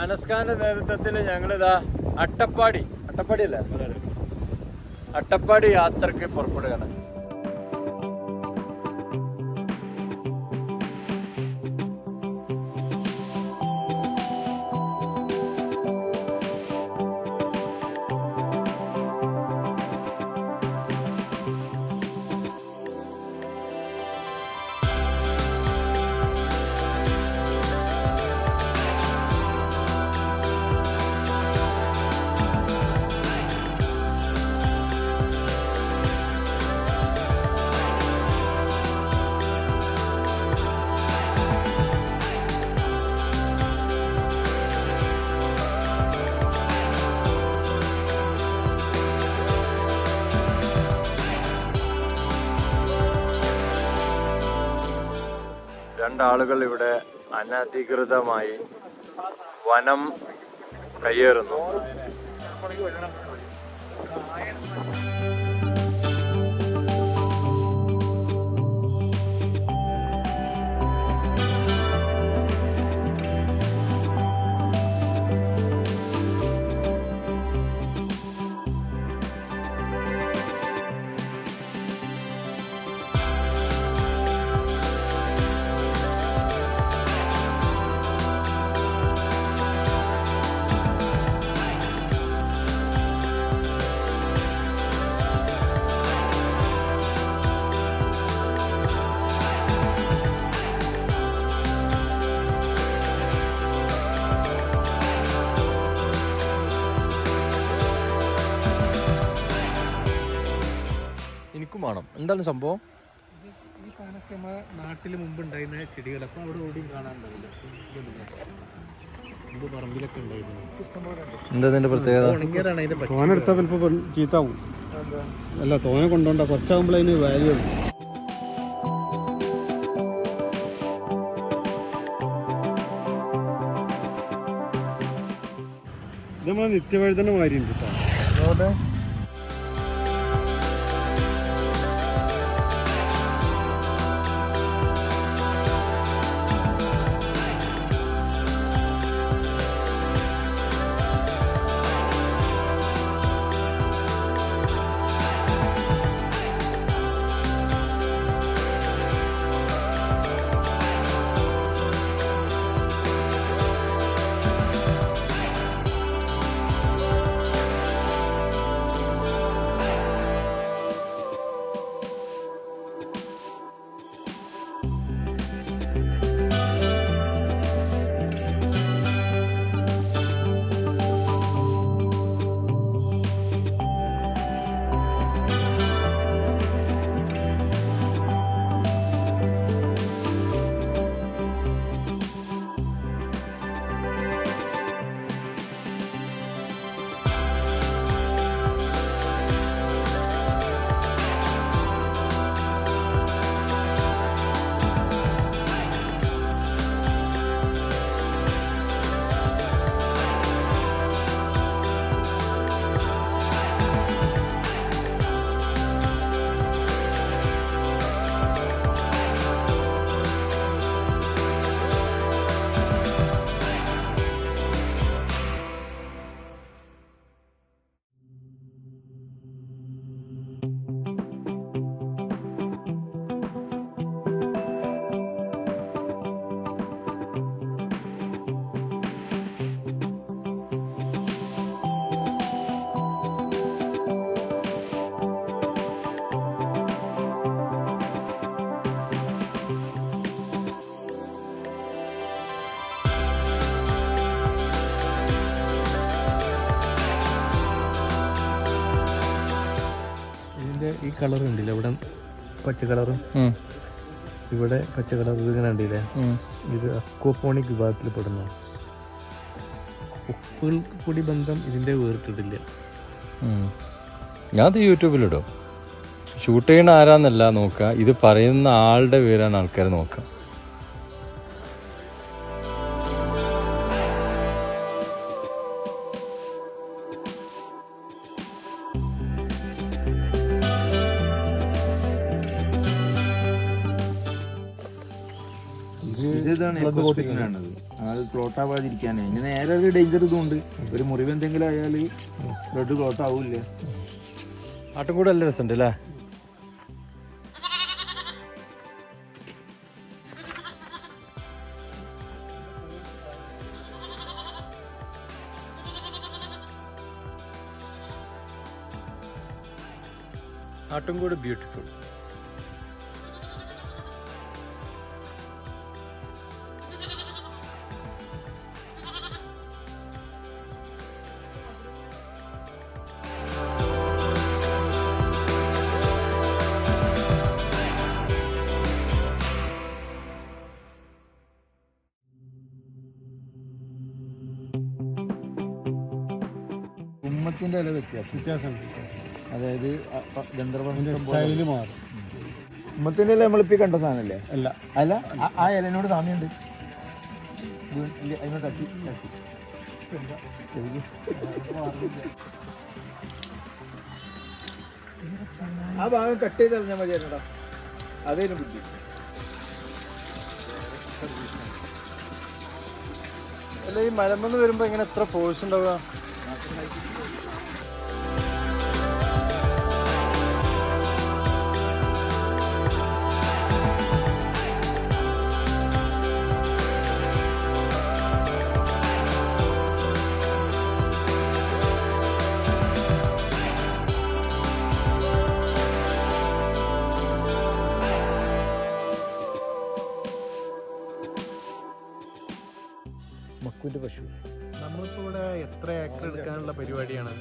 അനസ്ഖാന്റെ നേതൃത്വത്തിൽ ഞങ്ങളിതാ അട്ടപ്പാടി അല്ലേ അട്ടപ്പാടി യാത്രക്ക് പുറപ്പെടുകയാണ്. രണ്ടാളുകൾ ഇവിടെ അനധികൃതമായി വനം കയ്യേറുന്നു. വേണം. എന്താണ് സംഭവം? ഈ സാധനമൊക്കെ നമ്മളെ നാട്ടിൽ മുമ്പ് ഉണ്ടായിരുന്ന ചെടികൾ അപ്പം അവിടെ ഓടിയും കാണാനുണ്ടാവില്ല. മുമ്പ് പറമ്പിലൊക്കെ ഉണ്ടായിരുന്നു. എന്താ അതിന്റെ പ്രത്യേകത? തോന എടുത്താൽ ചിലപ്പോൾ ചീത്താവും. അല്ല തോന കൊണ്ടോണ്ട, കുറച്ചാകുമ്പോൾ അതിന് വാല്യൂ ഉണ്ട്. ഇത് നമ്മളെ നിത്യവഴുതന മാതിരി ഉണ്ട് കേട്ടോ. ഈ കളർ ഉണ്ടല്ലേ ഇവിടെ പച്ച കളറ്, ഇവിടെ പച്ച കളർ ഇതിങ്ങനെ ഉണ്ടല്ലേ, ഇത് അക്വാപോണിക് വിഭാഗത്തിൽ പെടുന്നു. ഉപ്പുകൾ കൂടി ബന്ധം ഇതിന്റെ വേറിട്ടിട്ടില്ല. ഞാൻ യൂട്യൂബിലിടും. ഷൂട്ട് ചെയ്യണ ആരാന്നല്ല നോക്കുക, ഇത് പറയുന്ന ആളുടെ പേരാണ് ആൾക്കാർ നോക്കുക. ഇതാണ് ക്ലോട്ട് ആവാതിരിക്കാനേ. ഇനി നേരെ ഒരു ഡേഞ്ചർ ഇതുണ്ട്, ഒരു മുറിവ് എന്തെങ്കിലും ആയാൽ ബ്ലഡ് ക്ലോട്ട് ആവില്ല. ആട്ടുംകൂടെ നല്ല രസമുണ്ട് അല്ലേ? ആട്ടുംകൂട് ബ്യൂട്ടിഫുൾ. ഉമ്മത്തിന്റെ ഇല വ്യത്യാസം, അതായത് ഗന്ധർവ്വ മാറും. ഉമ്മത്തിന്റെ ഇല നമ്മളിപ്പോ കണ്ട സാധനല്ലേ? അല്ല അല്ല, ആ ഇലനോട് സാമ്യമുണ്ട്. അതിനോട് തട്ടി തട്ടി ആ ഭാഗം കട്ട് ചെയ്ത് കളഞ്ഞാൽ മതിയായിരുന്നടാ, അതേലും ബുദ്ധി. അല്ല, ഈ മലമ്പന്ന് വരുമ്പോ ഇങ്ങനെ എത്ര ഫോഴ്സ് ഉണ്ടാവുക? മക്കുവിന്റെ പശു. നമ്മളിപ്പോ ഇവിടെ എത്ര ഏക്കർ എടുക്കാനുള്ള പരിപാടിയാണ്?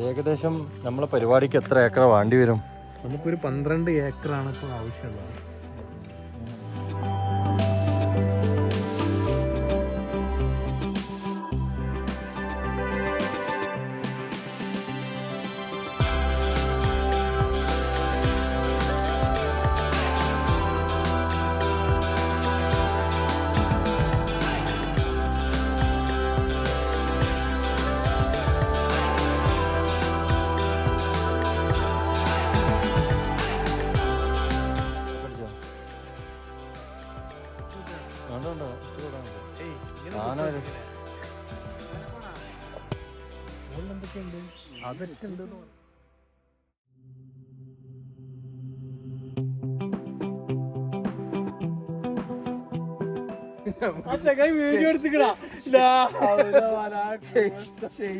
ഏകദേശം നമ്മളെ പരിപാടിക്ക് എത്ര ഏക്കർ വേണ്ടി വരും? നമുക്കൊരു 12 ഏക്കറാണ് ഇപ്പോൾ ആവശ്യമുള്ളത്. അതൊക്കെ ഉണ്ട്.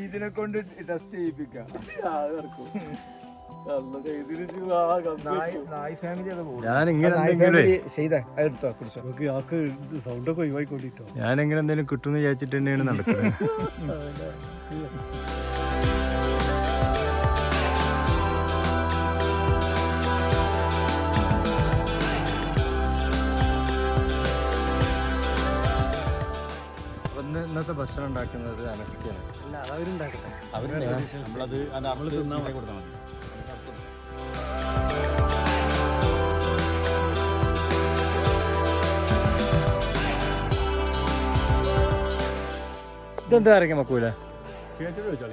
ഇതിനെ കൊണ്ട് ടെസ്റ്റ് ചെയ്യിപ്പിക്കാം. ഞാനെങ്ങനെ എന്തെങ്കിലും കിട്ടുമെന്ന് വിചാരിച്ചിട്ട് തന്നെയാണ് നടക്കുന്നത്. ഇന്നത്തെ ഭക്ഷണം ഉണ്ടാക്കുന്നത് അനസ്കയാണ്. അല്ല, അതവരുണ്ടാക്കട്ടെ. നമ്മളത് നമ്മൾ തിന്നാൻ കൊടുത്താൽ മതി. ഇതെന്താ ഇറങ്ങി മക്കൂല?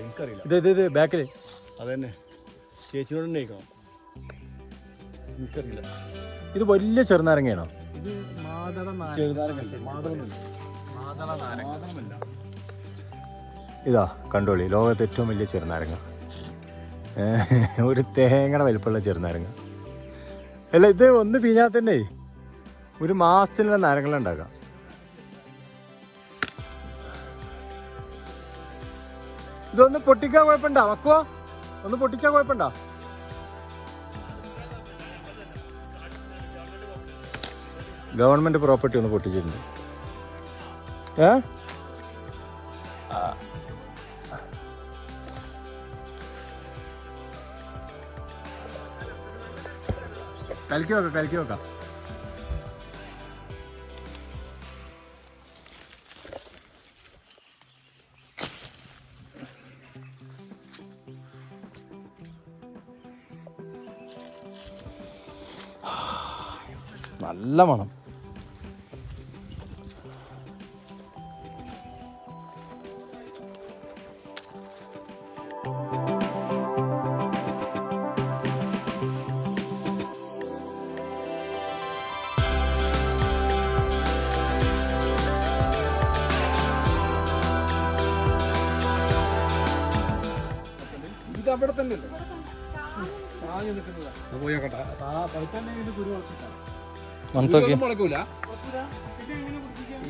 എനിക്കറിയില്ല. ഇത് ബാക്കില് അതന്നെ ചേച്ചിയോട് തന്നെ കഴിക്കണം. എനിക്കറിയില്ല. ഇത് വലിയ ചെറുനാരങ്ങയാണോ? ഇത് മാതള നാരങ്ങ. ഇതാ കണ്ടോളി, ലോകത്തെ ഏറ്റവും വലിയ ചെറുനാരങ്ങ. ഒരു തേങ്ങയുടെ വലിപ്പമുള്ള ചെറുനാരങ്ങ. അല്ല, ഇത് ഒന്ന് പിഞ്ഞാൽ തന്നെ ഒരു മാസത്തിലുള്ള നാരങ്ങളുണ്ടാക്കാം. ഇതൊന്ന് പൊട്ടിക്കാൻ കുഴപ്പമുണ്ടോ മക്കോ? ഒന്ന് പൊട്ടിച്ചാൽ കുഴപ്പമുണ്ടോ? ഗവൺമെന്റ് പ്രോപ്പർട്ടി ഒന്ന് പൊട്ടിച്ചിട്ടുണ്ട്. കലക്കി വെക്കാം. നല്ല മണം. അവിടെ തന്നെ മുളക്കൂല.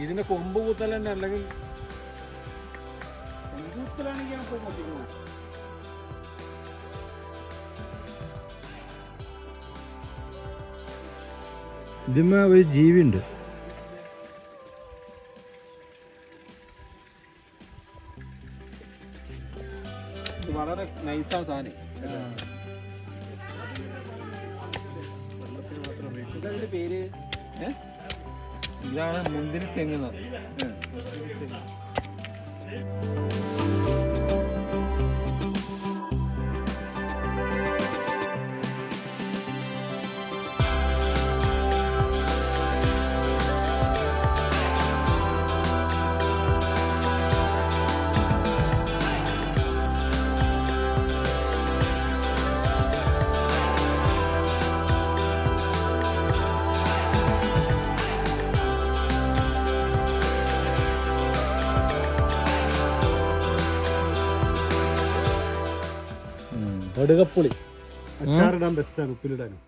ഇതിന്റെ കൊമ്പ് കുത്തൽ തന്നെ അല്ലെങ്കിൽ ഇതിന്മേ ഒരു ജീവിയുണ്ട്. വളരെ നൈസാണ് സാധനം. ഇതിന്റെ പേര് ഇതാണ് മുന്തിരി തെങ്ങ്. കടുകപ്പുളി അച്ചാറിടാൻ ബെസ്റ്റാണ്, ഉപ്പിലിടാനും.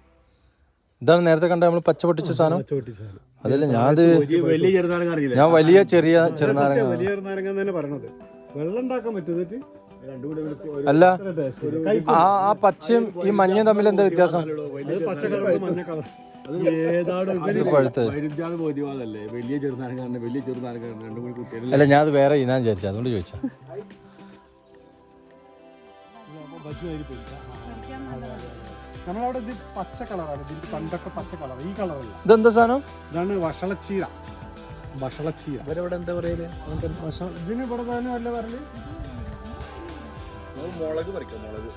ഇതാണ് നേരത്തെ കണ്ട നമ്മൾ പച്ച പൊട്ടിച്ച സാധനം. അതല്ല ഞാൻ വലിയ ചെറുനാരങ്ങ അറിയില്ല. ഞാൻ വലിയ ചെറിയ ചെറുനാരങ്ങ. വലിയ ചെറുനാരങ്ങ തന്നെ പറയണത്. വെള്ളം ഉണ്ടാക്കാൻ പറ്റും. അല്ല ആ പച്ചയും ഈ മഞ്ഞയും തമ്മിൽ എന്താ വ്യത്യാസം? പച്ച കളർ മഞ്ഞ കളർ വലിയ ചെറുനാരങ്ങ വലിയ ചെറുനാരങ്ങ രണ്ടു മൂന്ന് കുട്ടികൾ. അല്ല ഞാൻ അത് വേറെ ഇനാൻ വിചാരിച്ചു, അതുകൊണ്ട് ചോദിച്ചാ. നമ്മളവിടെ ഇത് പച്ച കളറാണ്. ഇതിന്റെ പണ്ടൊക്കെ പച്ച കളർ, ഈ കളറല്ല. ഇതെന്താ സാധനം? ഇതാണ് വഷളച്ചീര. വഷളച്ചീര ഇവരെവിടെ എന്താ പറയല്? ഇതിന് ഇവിടെ തന്നെ വല്ല പറഞ്ഞ് മുളക് പറിക്കാം. മുളക്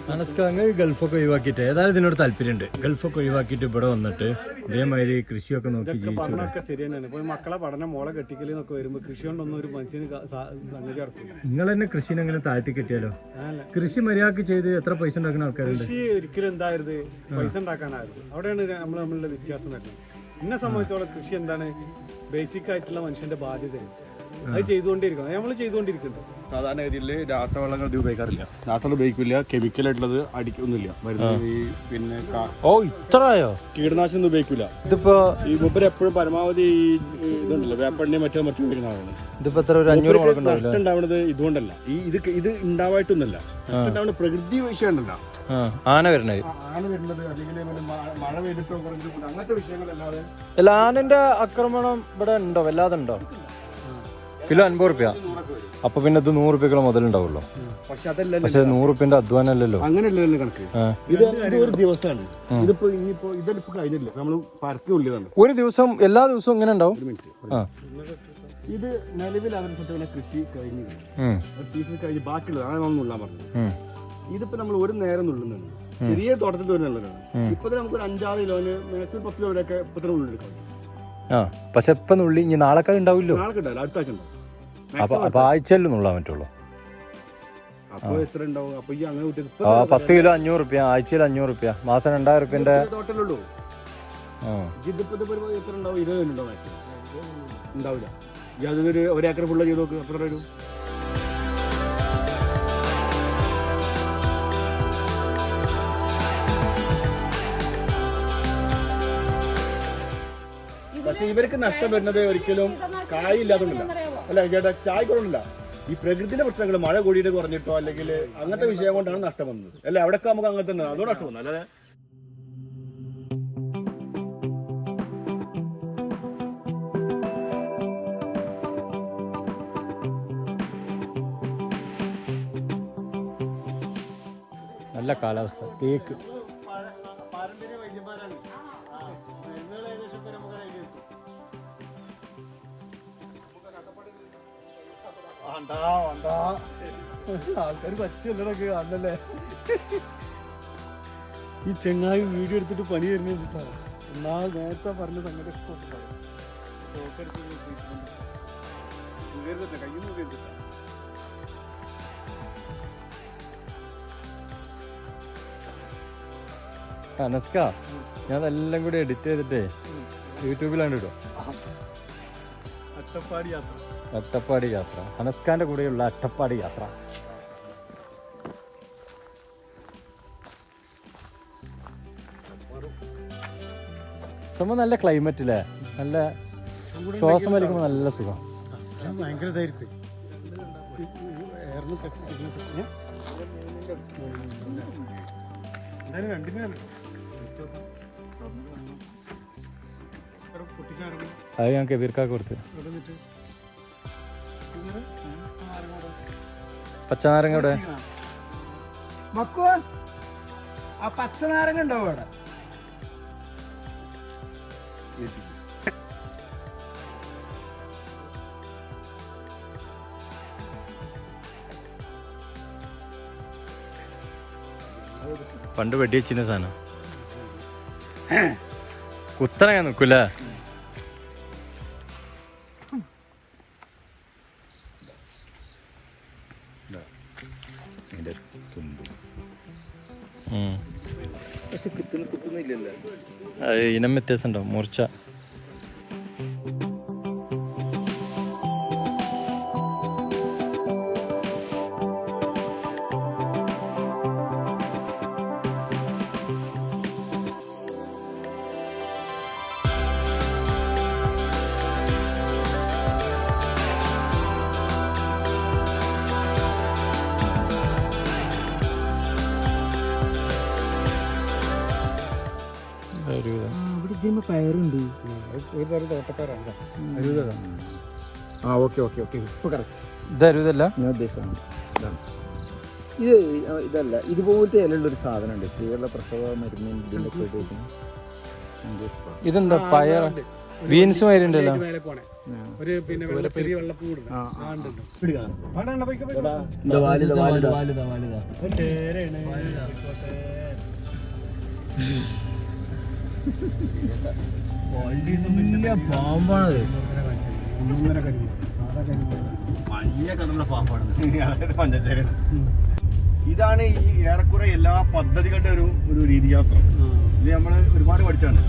മനസ്സിലാങ്ങ് ഗൾഫൊക്കെ ഒഴിവാക്കിയിട്ട് ഏതായാലും ഇതിനോട് താല്പര്യമുണ്ട്. ഗൾഫൊക്കെ ഒഴിവാക്കിയിട്ട് ഇവിടെ വന്നിട്ട് ഇതേമാതിരി കൃഷിയൊക്കെ നോക്കി ജീവിച്ചു. പഠനമൊക്കെ ശരി തന്നെയാണ്. ഇപ്പോൾ മക്കളെ പഠനം മോളെ കെട്ടിക്കലെന്നൊക്കെ വരുമ്പോൾ കൃഷി കൊണ്ടൊന്നും ഒരു മനുഷ്യന് സംഗതി നടക്കില്ല. നിങ്ങൾ തന്നെ കൃഷിനെ എങ്ങനെ താഴ്ത്തി കിട്ടിയാലോ? കൃഷി മര്യാദക്ക് ചെയ്ത് എത്ര പൈസ ഉണ്ടാക്കുന്ന ആൾക്കാരുണ്ട്. കൃഷി ഒരിക്കലും എന്തായിരുന്നു പൈസ ഉണ്ടാക്കാനായിരുന്നു. അവിടെയാണ് നമ്മളുടെ വ്യത്യാസം വരുന്നത്. എന്നെ സംബന്ധിച്ചോളം കൃഷി എന്താണ് ബേസിക് ആയിട്ടുള്ള മനുഷ്യന്റെ ബാധ്യത. അത് ചെയ്തുകൊണ്ടിരിക്കണം, നമ്മൾ ചെയ്തുകൊണ്ടിരിക്കുന്നുണ്ട്. സാധാരണഗതിയിൽ രാസവളങ്ങൾ ഉപയോഗിക്കാറില്ല. രാസവളം ഉപയോഗിക്കില്ല, കെമിക്കലായിട്ടുള്ളത് അടിക്കൊന്നുമില്ല. പിന്നെ ഇത്രയോ കീടനാശിനി ഒന്നും ഉപയോഗിക്കില്ല. ഇതിപ്പോ ഈ മുമ്പ് എപ്പോഴും പരമാവധി ഇതുണ്ടല്ലോ വേപ്പെണ്ണയും മറ്റോ ഉപയോഗിക്കുന്ന ആളാണ്. ഇതിപ്പോ നഷ്ടം ഉണ്ടാവുന്നത് ഇതുകൊണ്ടല്ല, ഇത് ഉണ്ടാവായിട്ടൊന്നല്ല. നഷ്ടം പ്രകൃതി വിഷയം ഉണ്ടല്ലോ, ആന വരുന്നത് അല്ലെങ്കിൽ മഴ പെയ്തിട്ടോ അങ്ങനത്തെ വിഷയങ്ങളല്ലാതെ. അല്ല ആനന്റെ ആക്രമണം ഇവിടെ ഉണ്ടോ? വല്ലാതെ ഉണ്ടോ? കിലോ 50 റുപ്യ. അപ്പൊ പിന്നെ ഇത് 100 റുപ്യക്കുള്ള മുതലുണ്ടാവുള്ളൂ. പക്ഷെ 100 റുപ്യന്റെ അധ്വാനം അല്ലല്ലോ. അങ്ങനെയല്ലല്ലോ കണക്ക്. ഇത് ഒരു ദിവസമാണ്. ഇതിപ്പോ ഇനിയിപ്പോ ഇതിപ്പോ കഴിഞ്ഞില്ല, നമ്മൾ പറക്കുള്ളിലാണ്. ഒരു ദിവസം എല്ലാ ദിവസവും ഇങ്ങനെ ഉണ്ടാവും. ഇത് നിലവിൽ അവരുടെ കൃഷി കഴിഞ്ഞു, സീസൺ കഴിഞ്ഞ് ബാക്കിയുള്ളത് അങ്ങനെ നമ്മൾ നുള്ളാൻ പറഞ്ഞു. ഇതിപ്പോ നമ്മൾ ഒരു നേരം നുള്ളുന്നുണ്ട്. ചെറിയ തോട്ടത്തിൽ വരുന്നുള്ളതാണ്. ഇപ്പൊ നമുക്ക് ഒരു 5-6 കിലോന് മാക്സിമം 10 കിലോ വരെയൊക്കെ ഇപ്പൊ ഉള്ളെടുക്കാം. പക്ഷെ ഇപ്പൊ നുള്ളി ഇനി നാളെ ഉണ്ടാവില്ലോ. നാളെ ഉണ്ടാവില്ല, അടുത്ത ആഴ്ച ഉണ്ടാവും. അപ്പൊ ആഴ്ചയല്ലേ നുള്ളാൻ പറ്റുള്ളൂ. അപ്പൊ എത്ര ഉണ്ടാവും? അപ്പൊ ഈ അങ്ങനെ 10 കിലോ 500 റുപ്യ, ആഴ്ചയിൽ 500 റുപ്യ, മാസം 2000 റുപ്യന്റെ തോട്ടലുള്ളൂ. ഇതിപ്പോ എത്ര ഉണ്ടാവും? 20 ഉണ്ടാവും. മാക്സിമം ഉണ്ടാവില്ല. അതൊരു 1 ഏക്കർ ഫുള്ള് ചെയ്ത് നോക്ക്, എത്ര വരും? പക്ഷെ ഇവർക്ക് നഷ്ടം വരുന്നത് ഒരിക്കലും കായ് ഇല്ലാത്തതുകൊണ്ടല്ല, അല്ല ചേട്ടാ ചായ കുറവില്ല, ഈ പ്രകൃതിയുടെ പ്രശ്നങ്ങൾ മഴ കൂടിയിട്ട് കുറഞ്ഞിട്ടോ അല്ലെങ്കിൽ അങ്ങനത്തെ വിഷയം കൊണ്ടാണ് നഷ്ടം വന്നത്. അല്ലെ അവിടെയൊക്കെ നമുക്ക് അങ്ങനെ തന്നെ അതുകൊണ്ട് നഷ്ടം വന്നു. അല്ലാതെ നല്ല കാലാവസ്ഥ. തേക്ക് പാരമ്പര്യ വൈദ്യന്മാരാണ്. ആൾക്കാർ പച്ചല്ലടൊക്കെ കാണല്ലേ. ഈ ചെങ്ങായി വീഡിയോ എടുത്തിട്ട് പണി വരുന്നിട്ടാണ്. എന്നാ നേരത്തെ പറഞ്ഞ സംഗതി കയ്യിൽ അനസ്ക, ഞാൻ അതെല്ലാം കൂടി എഡിറ്റ് ചെയ്തിട്ടേ യൂട്യൂബിലാണ് ഇടും. അട്ടപ്പാടി യാത്ര. അട്ടപ്പാടി യാത്ര, അനസ്കാന്റെ കൂടെയുള്ള അട്ടപ്പാടി യാത്ര. സംഭവം നല്ല ക്ലൈമറ്റ് അല്ലേ, നല്ല ശ്വാസം വലിക്കുമ്പോൾ നല്ല സുഖം. ഭയങ്കര ഇതായിരിക്കും. എന്തായാലും രണ്ടിനാണ് പൊട്ടിച്ചാറും അത് ഞാൻ കബീർക്കാക്ക് കൊടുത്ത്. പച്ചനാരങ്ങ ഇവിടെ മക്കോ ആ പച്ച നാരങ്ങ ഉണ്ടാവും അവിടെ. പണ്ട് വെടി വെച്ചിരുന്ന സാധനം കുത്തനെ ഞാൻ നിൽക്കൂല. പക്ഷെ കുത്തുന്നില്ലല്ലോ, അത് ഇനം വ്യത്യാസം ഉണ്ടാവും, മൂർച്ച. പയറുണ്ട്. ഒരു തോട്ടക്കാരാണ്. ആ ഓക്കെ ഓക്കെ ഓക്കെ ഇപ്പൊ കറക്റ്റ്. ഇതരുതല്ല ഞാൻ ഉദ്ദേശിച്ചാണ് ഇതാണ്. ഇത് ഇതല്ല, ഇതുപോലത്തെ ഇലയുള്ളൊരു സാധനമുണ്ട് സ്ത്രീകളുടെ പ്രസവ മരുന്നിന് ഇതിലൊക്കെ ഉപയോഗിക്കുന്നത്. ഇതെന്താ പയർ ബീൻസ് മാതിരി ഉണ്ടല്ലോ. ഒരു പിന്നെ ചെറിയ വെള്ളപ്പൂ പാമ്പാണത്. മഞ്ഞ കളറുള്ള പാമ്പാണ്, പഞ്ചാര. ഇതാണ് ഈ ഏറെക്കുറെ എല്ലാ പദ്ധതികളുടെ ഒരു രീതിശാസ്ത്രം. ഇത് നമ്മൾ ഒരുപാട് പഠിച്ചാണ്.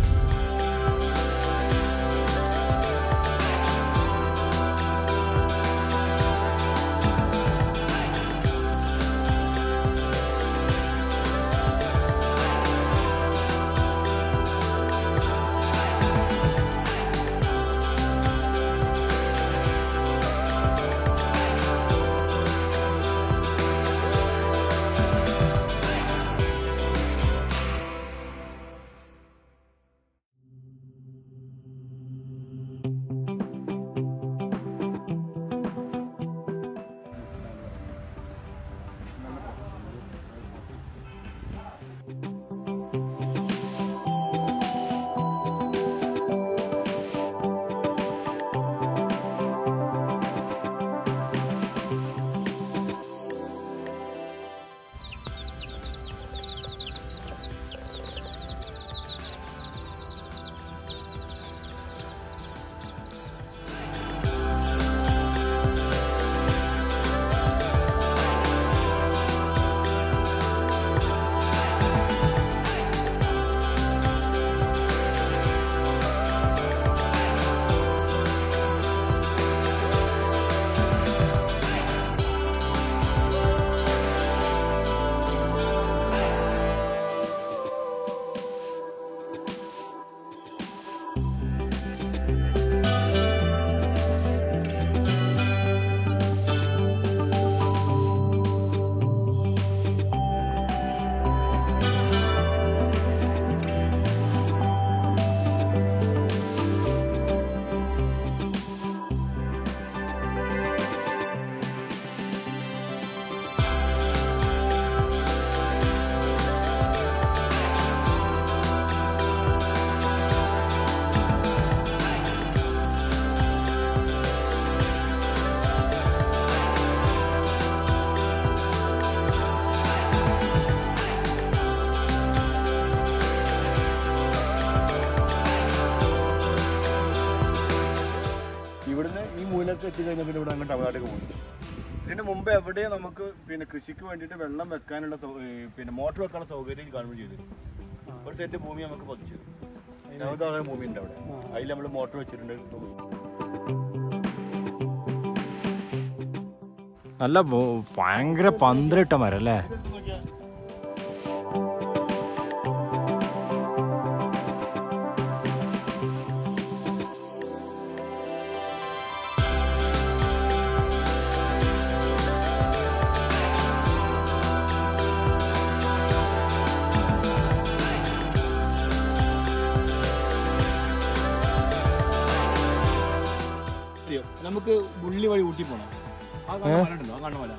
ഭാഗത്ത് എത്തിക്കഴിഞ്ഞാൽ പിന്നെ ഇവിടെ അങ്ങ് തമിഴ്നാട്ടിലേക്ക് പോകുന്നത്. ഇതിന് മുമ്പ് എവിടെയും നമുക്ക് പിന്നെ കൃഷിക്ക് വേണ്ടിയിട്ട് വെള്ളം വെക്കാനുള്ള പിന്നെ മോട്ടർ വെക്കാനുള്ള സൗകര്യം ഗവൺമെന്റ് ചെയ്തിരുന്നു. ഒരു സെറ്റ് ഭൂമി നമുക്ക് പതിച്ചു. ഞങ്ങൾക്ക് ഭൂമി ഉണ്ട് അവിടെ, അതിൽ നമ്മൾ മോട്ടർ വെച്ചിട്ടുണ്ട്. നല്ല ഭയങ്കര പന്തലിട്ട മരം അല്ലേ? നമുക്ക് പുള്ളി വഴി ഊട്ടി പോകണം. ആ കാണുന്നുണ്ടല്ലോ, ആ കാണുന്ന മല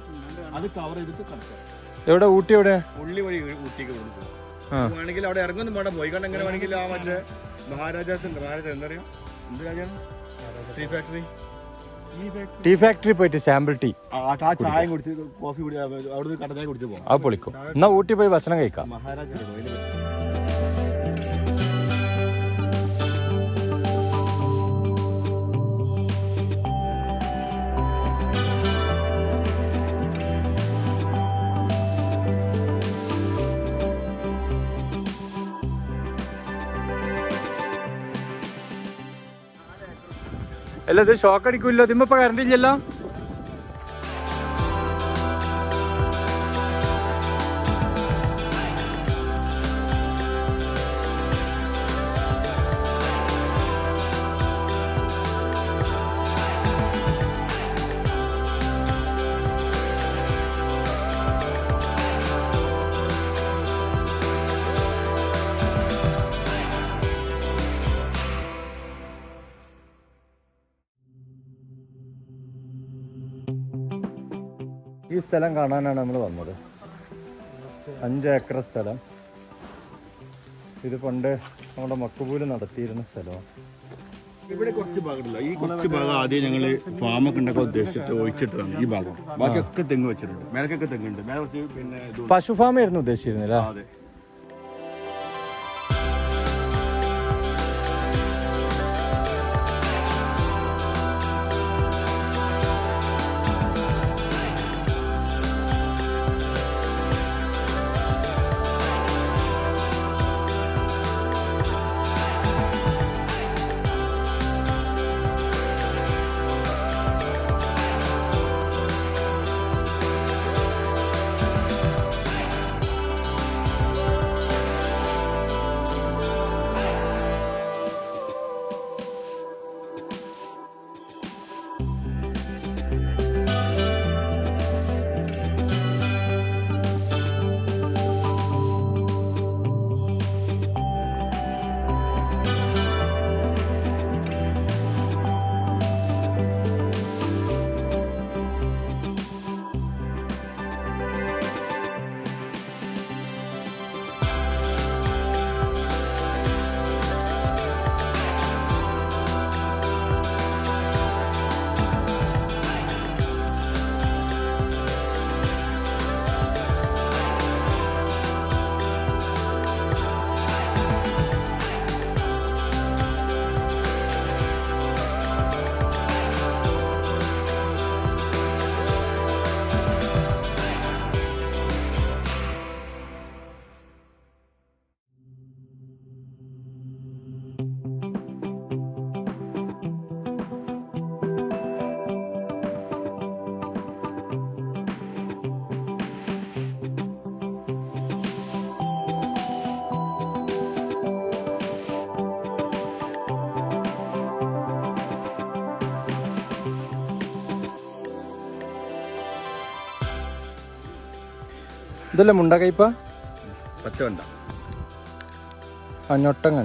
അത് കവർ ചെയ്തിട്ട് കടക്കാം. എവിടെ ഊട്ടി? എവിടെ? പുള്ളി വഴി ഊട്ടിക്ക് പോകും. വേണമെങ്കിൽ അവിടെ ഇറങ്ങുന്നു വേണം, പോയി കണ്ട് എങ്ങനെ വേണമെങ്കിൽ ആ മറ്റേ മഹാരാജാസ് ഉണ്ട്. മഹാരാജ എന്താ പറയാ, എന്ത് രാജാണ്? Tea factory. ടീ ഫാക്ടറി പോയിട്ട് സാമ്പിൾ ടീ ആ ചായ കുടിച്ച് കോഫി കുടി അവിടെ കട ചായ കുടിച്ച് പോകാം. അത് പൊളിക്കും. എന്നാ ഊട്ടി പോയി ഭക്ഷണം കഴിക്കാം. മഹാരാജ അല്ല ഇത് ഷോക്ക് അടിക്കൂല്ലോ, ഇതിമ്മ ഇപ്പൊ കറണ്ട് ഇല്ലല്ലോ. ഈ സ്ഥലം കാണാനാണ് നമ്മൾ വന്നത്. 5 ഏക്കർ സ്ഥലം. ഇത് പണ്ട് നമ്മുടെ മക്കബൂല് നടത്തിയിരുന്ന സ്ഥലമാണ്. ഇവിടെ കുറച്ച് ഭാഗമില്ല. ഈ കുറച്ച് ഭാഗം ആദ്യം ഞങ്ങൾ ഫാമൊക്കെ ഉണ്ടാക്കാൻ ഉദ്ദേശിച്ചിട്ട് ഒഴിച്ചിട്ടാണ് ഈ ഭാഗം. ബാക്കിയൊക്കെ തെങ്ങ് വെച്ചിട്ടുണ്ട്. മേലക്കൊക്കെ തെങ്ങുണ്ട്. മേലെ കുറച്ച് പിന്നെ പശു ഫാമായിരുന്നു ഉദ്ദേശിച്ചിരുന്നില്ല. അതെ. ഇതല്ലേ മുണ്ടകൈപ്പ? പച്ചവണ്ട. ഞൊട്ടങ്ങ.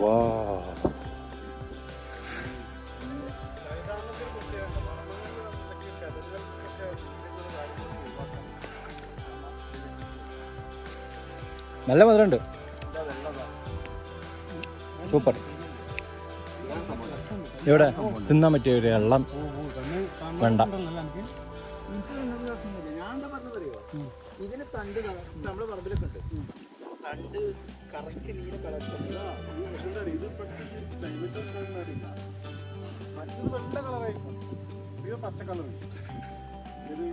വാ, നല്ല മധുരമുണ്ട്. സൂപ്പർ. ഇവിടെ തിന്നാൻ പറ്റിയ ഒരു വെള്ളം വേണ്ട. ഇതിന് തണ്ട് നമ്മുടെ പറമ്പിലൊക്കെ ഉണ്ട്. തണ്ട് കറക്റ്റ് നീല കളർ മറ്റൊരു വെള്ള കളറായിരിക്കും, ഇത് പച്ച കളർ, ഇത്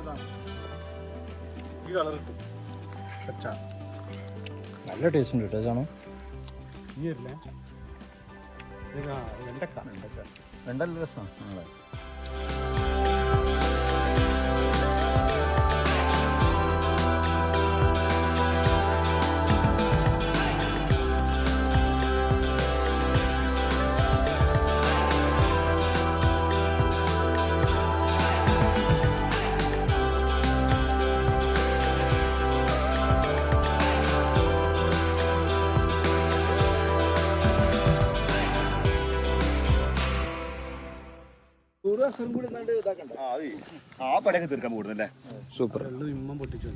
ഇതാണ് ഈ കളർ കിട്ടും പച്ച. നല്ല ടേസ്റ്റ് ഉണ്ട് കേട്ടോ സാധനം. ഈ വരില്ലേ വെണ്ടക്ക, വെണ്ടല്ല രസമാണ് ഞങ്ങളെ. ആ പടയൊക്കെ തീർക്കാൻ കൂടുന്നല്ലേ. സൂപ്പർ. ഇമ്മം പൊട്ടിച്ചു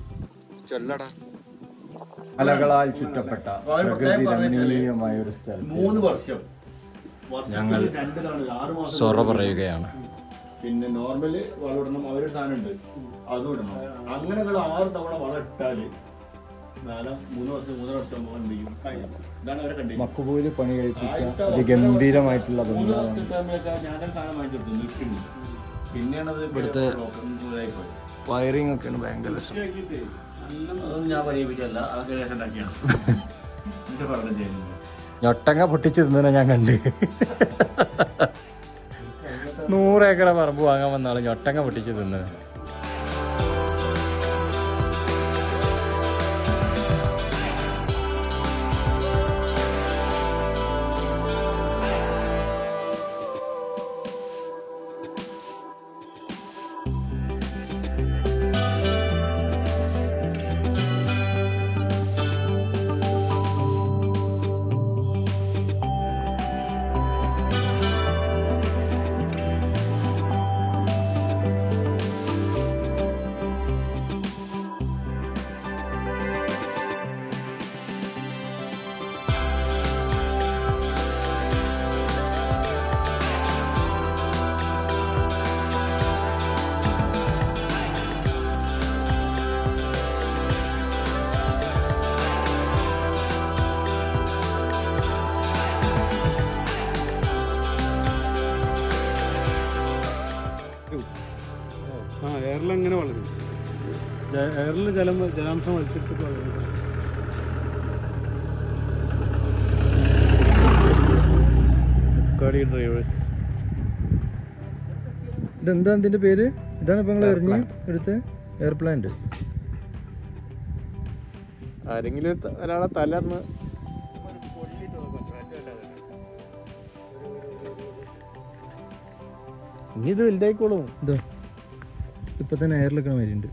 ചെല്ലടാ. മലകളാൽ ചുറ്റപ്പെട്ട പ്രകൃതി രമണീയമായ ഒരു സ്ഥലം 3 വർഷം ഞങ്ങൾ 2 തവണ 6 മാസം സൊറ പറയുകയാണ്. പിന്നെ നോർമല് വളമിടണം, അവരൊരു സാധനം ഉണ്ട് അതും ഇടണം. അങ്ങനെ 6 തവണ വളം ഇട്ടാല് 3 വർഷം 3 വർഷം എന്ത് ചെയ്യും? ഇതാണ് അവരെ കണ്ടീഷൻ. മക്കുപോയില് പണി കഴിപ്പിച്ച അതിഗംഭീരമായിട്ടുള്ള ബന്ധമാണ്. ഞാനൊരു സാധനം വാങ്ങിച്ചെടുത്തു നിൽക്കുന്നു. പിന്നെയാണത് ഇവിടുത്തെ വയറിംഗ് ഒക്കെയാണ് ഭയങ്കര രസം. അതൊന്നും ഞാൻ പരിഹരിച്ചല്ല, അതൊക്കെ ശേഷം ഉണ്ടാക്കിയാണ് എന്റെ പഠനം ചെയ്യുന്നത്. ഞൊട്ടങ്ങ പൊട്ടിച്ച് തിന്നനെ ഞാൻ കണ്ട്. 100 ഏക്കറ പറമ്പ് വാങ്ങാൻ വന്ന ആള് ഞൊട്ടങ്ങ പൊട്ടിച്ച് തിന്നത്. എയറിലങ്ങനെ വളരും. എയറിൽ ജലാംശം വലിച്ചെടുത്തിട്ട് വളരും. ഡ്രൈവേഴ്സ്. ഇതെന്താ ഇതിന്റെ പേര്? ഇതാണ് ഇപ്പൊ നിങ്ങൾ എറിഞ്ഞ് എടുത്ത് എയർപ്ലാന്റ്. ആരെങ്കിലും ഒരാളെ തലർന്ന് ഇനി ഇത് വലുതായിക്കോളും. ഇതോ ഇപ്പൊ തന്നെ എയറിലൊക്കെ വരുന്നുണ്ട്.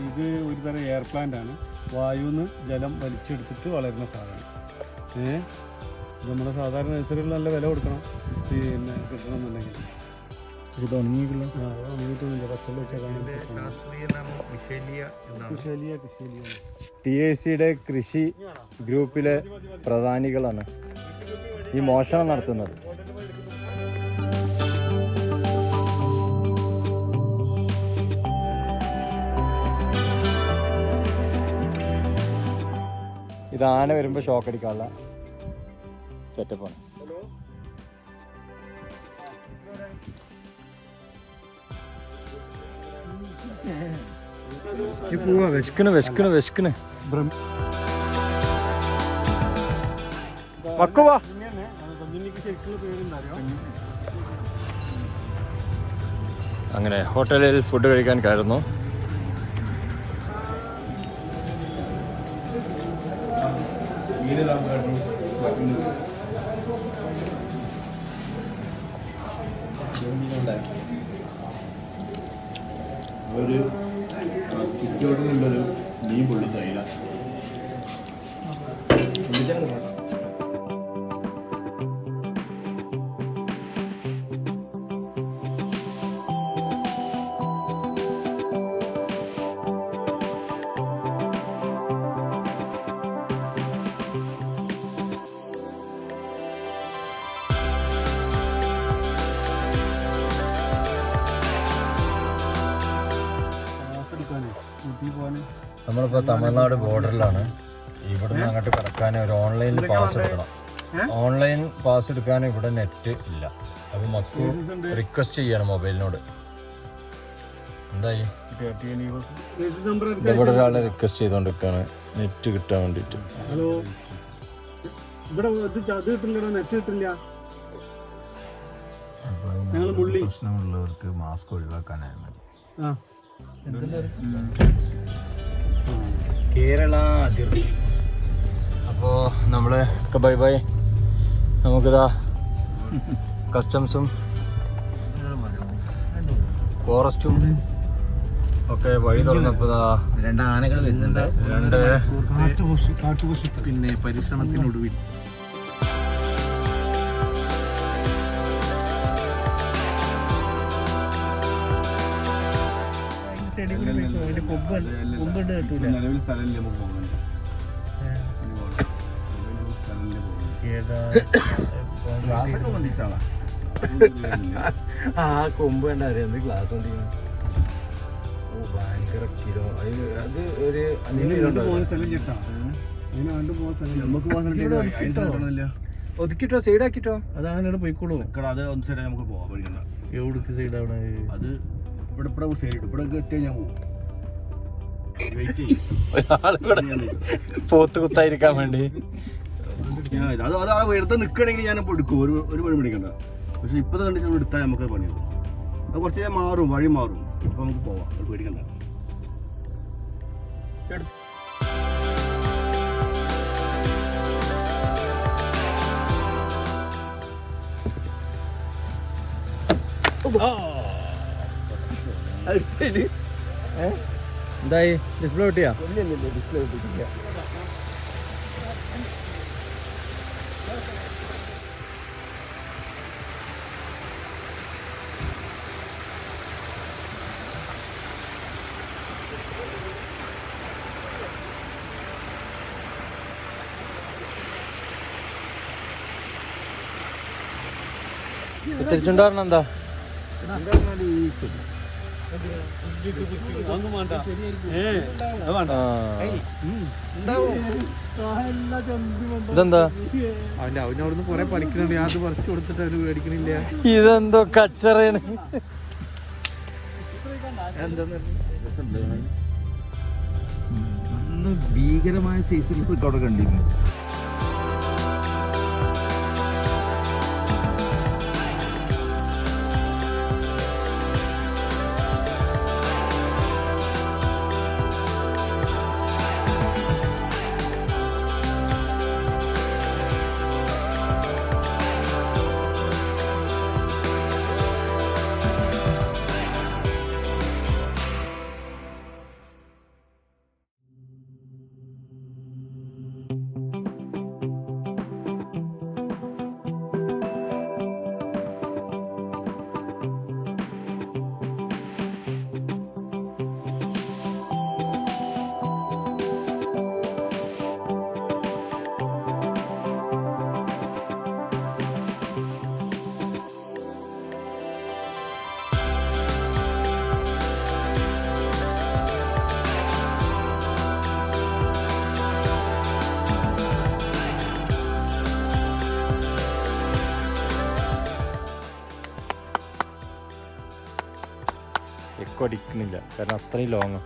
ഇത് ഒരു തരം എയർ പ്ലാന്റ് ആണ്. വായുന്ന് ജലം വലിച്ചെടുത്തിട്ട് വളരുന്ന സാധനം. നമ്മുടെ സാധാരണ നഴ്സറിയിൽ നല്ല വില കൊടുക്കണം പിന്നെ കിട്ടണമെന്നുണ്ടെങ്കിൽ. ഇത് ഉണങ്ങിയിട്ടുള്ള ഉണങ്ങിയിട്ടൊന്നുമില്ല, പച്ചവെള്ളം വെച്ചാൽ TACയുടെ കൃഷി ഗ്രൂപ്പിലെ പ്രധാനികളാണ് ഈ മോഷണം നടത്തുന്നത്. ഇത് ആന വരുമ്പോൾ ഷോക്ക് അടിക്കാനുള്ള സെറ്റപ്പാണ്. പോവാ വിശക്കണ് മക്കുവാ. അങ്ങനെ ഹോട്ടലിൽ ഫുഡ് കഴിക്കാൻ കയറുന്നു. ഒരു ചുറ്റോടുന്നുള്ളൊരു മീൻ പൊള്ളി തൈല നമ്മളിപ്പോൾ തമിഴ്നാട് ബോർഡറിലാണ്. ഇവിടുന്ന് അങ്ങോട്ട് കിടക്കാൻ ഒരു ഓൺലൈനിൽ പാസ് എടുക്കണം. ഓൺലൈൻ പാസ് എടുക്കാൻ ഇവിടെ നെറ്റ് ഇല്ല. അപ്പോൾ മക്കു റിക്വസ്റ്റ് ചെയ്യണം മൊബൈലിനോട്. എന്തായി ഇവിടെ ഒരാളെ റിക്വസ്റ്റ് ചെയ്തോണ്ടിരിക്കാണ് നെറ്റ് കിട്ടാൻ വേണ്ടിട്ട്. ഹലോ, ഇവിടെ അത് കിട്ടില്ല, നെറ്റ് കിട്ടില്ല. പ്രശ്നമുള്ളവർക്ക് മാസ്ക് ഒഴിവാക്കാനായി മതി. കേരള അതിർത്തി. അപ്പോൾ നമ്മൾ ബൈ ബൈ. നമുക്കിതാ കസ്റ്റംസും ഫോറസ്റ്റും ഒക്കെ വഴി തുറന്നപ്പോൾ 2 ആനകൾ വരുന്നുണ്ട്. 2 പിന്നെ പരിശ്രമത്തിനൊടുവിൽ നിലവിൽ സ്ഥലമില്ല നമുക്ക് പോകാൻ. ക്ലാസ്സൊക്കെ ബന്ധിച്ചാളാ. ആ കൊമ്പ് വേണ്ട അറിയാം ഗ്ലാസ് കൊണ്ടിരിക്കുന്നു. ഭയങ്കര കിലോ. അത് ഒരു ഒതുക്കിട്ടോ സൈഡാക്കിട്ടോ. അതങ്ങനെ പോയിക്കോളൂ. അത് ഒന്ന് സൈഡ് നമുക്ക് പോവാം. പഠിക്കണ്ട. എവിടേക്ക് സൈഡ് അവിടെ അത് ഇവിടെ സൈഡ് ഇവിടെ എത്തിയാൽ ഞാൻ പോകും. പോത്ത് കുത്തായിരിക്കാൻ വേണ്ടി അത് അതാണ് വെറുതെ നിൽക്കണമെങ്കിൽ ഞാൻ എടുക്കും. ഒരു വഴി പിടിക്കണ്ട. പക്ഷെ ഇപ്പൊ കണ്ടിട്ട് നമ്മൾ എടുത്താൽ നമുക്ക് പണിയാവും. അത് കുറച്ച് മാറും, വഴി മാറും. അപ്പൊ നമുക്ക് പോവാം. അത് പേടിക്കണ്ട. എന്തായി ഡിസ്പ്ലേ കിട്ടിയാ? ഡിസ്പ്ലേ കിട്ടിയില്ല. തിരിച്ചുണ്ടാരണം എന്താ? ഇതെന്താ? അവനവിടുന്ന് കൊറേ പഠിക്കുന്നുണ്ട്. ഞാൻ അത് പറിച്ചു കൊടുത്തിട്ട് അവന് മേടിക്കണില്ല. ഇതെന്തോ കച്ചറയാണ്. ഭീകരമായ സൈസിൽ അവിടെ കണ്ടിരുന്നു. എക്കോ അടിക്കണില്ല കാരണം അത്രയും ലോങ്ങാണ്.